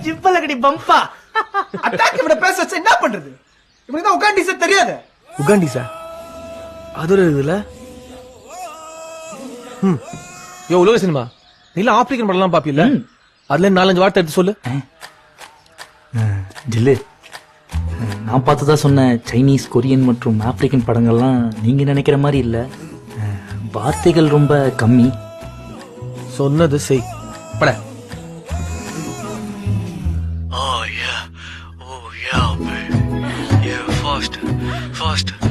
ஜிப்பலகடி Pamba. Attack இவனை பேச வச்சா என்ன பண்றது? இவனுக்கு தான் உகாண்டிஸா தெரியாது. உகாண்டிஸா? அது ஒரு இதுல யோ உலக சினிமா நீல ஆப்பிரிக்கன் படம்லாம் பாப்பில்ல? அதுல 4-5 வார்த்தை எடுத்து சொல்லு. ஜில்லு, நான் பார்த்ததா சொன்ன சைனீஸ், கொரியன் மற்றும் ஆப்பிரிக்கன் படங்கள்லாம் நீங்க நினைக்கிற மாதிரி இல்ல. வார்த்தைகள் ரொம்ப கம்மி. சொன்னது செய். பட. Oh yeah, baby. Yeah, faster.